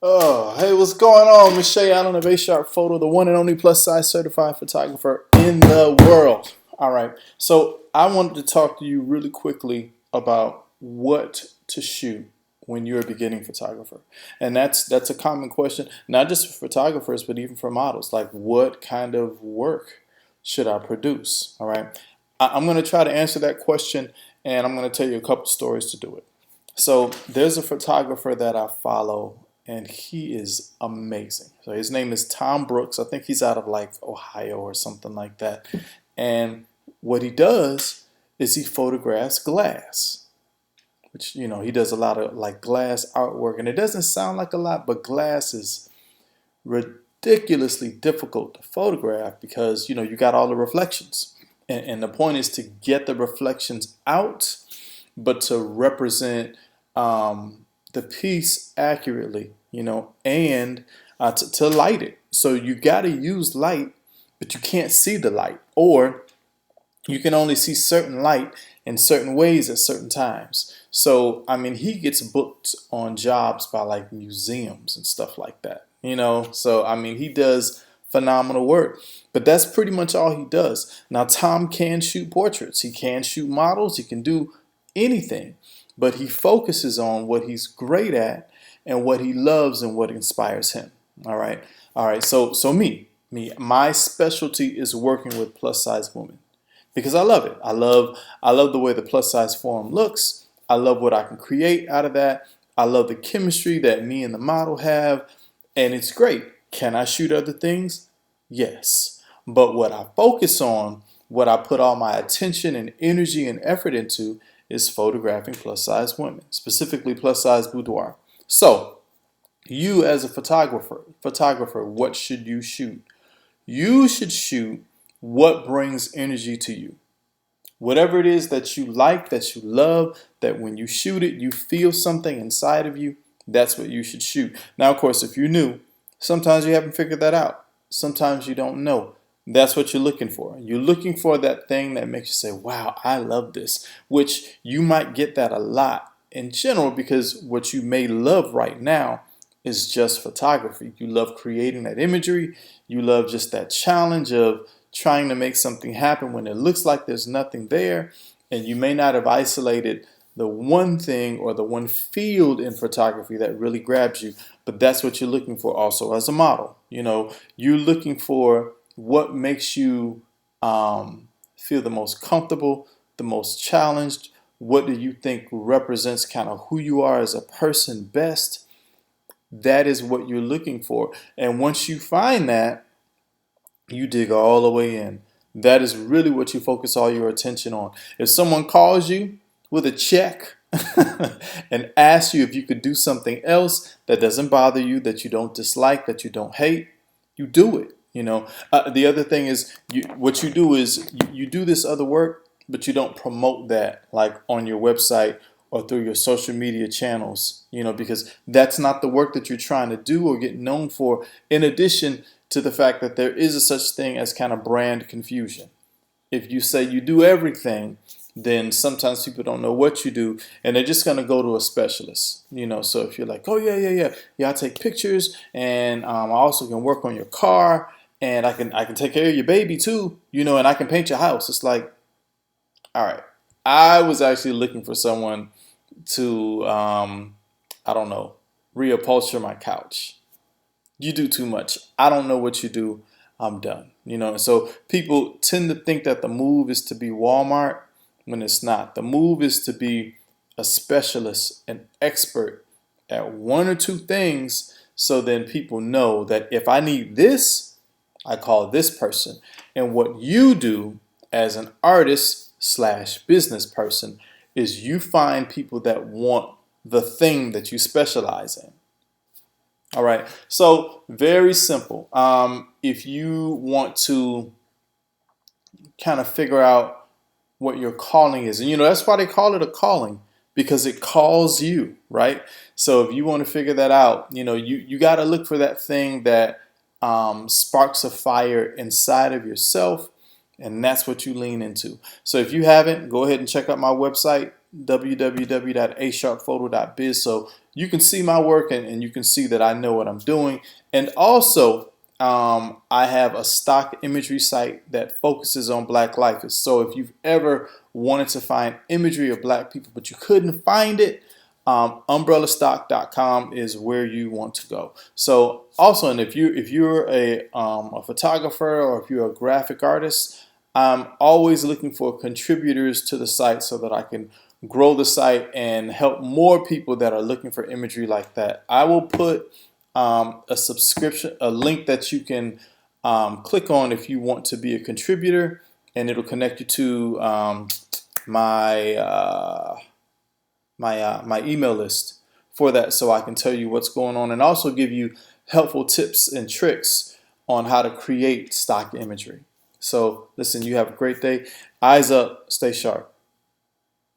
Oh, hey, what's going on? Michelle Allen of A Sharp Photo, the one and only plus size certified photographer in the world. All right, so I wanted to talk to you really quickly about what to shoot when you're a beginning photographer, and that's a common question, not just for photographers, but even for models. Like, what kind of work should I produce? All right, I'm going to try to answer that question, and I'm going to tell you a couple stories to do it. So there's a photographer that I follow, and he is amazing. So his name is Tom Brooks. I think he's out of like Ohio or something like that. And what he does is he photographs glass, which, he does a lot of like glass artwork. And it doesn't sound like a lot, but glass is ridiculously difficult to photograph because, you got all the reflections. And the point is to get the reflections out, but to represent the piece accurately, and to light it. So you got to use light, but you can't see the light, or you can only see certain light in certain ways at certain times. So, I mean, he gets booked on jobs by like museums and stuff like that. So, I mean, he does phenomenal work, but that's pretty much all he does. Now, Tom can shoot portraits, he can shoot models, he can do anything, but he focuses on what he's great at and what he loves and what inspires him. All right. All right. So my specialty is working with plus size women because I love it. I love the way the plus size form looks. I love what I can create out of that. I love the chemistry that me and the model have, and it's great. Can I shoot other things? Yes. But what I focus on, what I put all my attention and energy and effort into is photographing plus size women, specifically plus size boudoir. So, you as a photographer, what should you shoot? You should shoot what brings energy to you. Whatever it is that you like, that you love, that when you shoot it, you feel something inside of you, that's what you should shoot. Now, of course, if you're new, sometimes you haven't figured that out. Sometimes you don't know. That's what you're looking for. You're looking for that thing that makes you say, wow, I love this, which you might get that a lot in general because what you may love right now is just photography. You love creating that imagery. You love just that challenge of trying to make something happen when it looks like there's nothing there, and you may not have isolated the one thing or the one field in photography that really grabs you, but that's what you're looking for also as a model. You're looking for what makes you feel the most comfortable, the most challenged. What do you think represents kind of who you are as a person best? That is what you're looking for. And once you find that, you dig all the way in. That is really what you focus all your attention on. If someone calls you with a check and asks you if you could do something else that doesn't bother you, that you don't dislike, that you don't hate, you do it. The other thing is what you do is you do this other work, but you don't promote that like on your website or through your social media channels, because that's not the work that you're trying to do or get known for. In addition to the fact that there is a such thing as kind of brand confusion. If you say you do everything, then sometimes people don't know what you do and they're just going to go to a specialist. So if you're like, oh yeah, I take pictures and I also can work on your car and I can take care of your baby too, and I can paint your house. It's like, all right, I was actually looking for someone to I don't know, reupholster my couch. You do too much. I don't know what you do. I'm done. And so people tend to think that the move is to be Walmart when it's not. The move is to be a specialist, an expert at one or two things, so then people know that if I need this, I call this person. And what you do as an artist slash business person is you find people that want the thing that you specialize in. All right, so very simple. If you want to kind of figure out what your calling is, and that's why they call it a calling, because it calls you, right? So if you want to figure that out, you got to look for that thing that sparks a fire inside of yourself, and that's what you lean into. So if you haven't, go ahead and check out my website, www.asharpphoto.biz, so you can see my work and you can see that I know what I'm doing. And also, I have a stock imagery site that focuses on Black life. So if you've ever wanted to find imagery of Black people but you couldn't find it, umbrellastock.com is where you want to go. So also, and if you're a photographer or if you're a graphic artist, I'm always looking for contributors to the site so that I can grow the site and help more people that are looking for imagery like that. I will put a subscription, a link that you can click on if you want to be a contributor, and it'll connect you to my my email list for that, so I can tell you what's going on and also give you helpful tips and tricks on how to create stock imagery. So listen, you have a great day. Eyes up, stay sharp.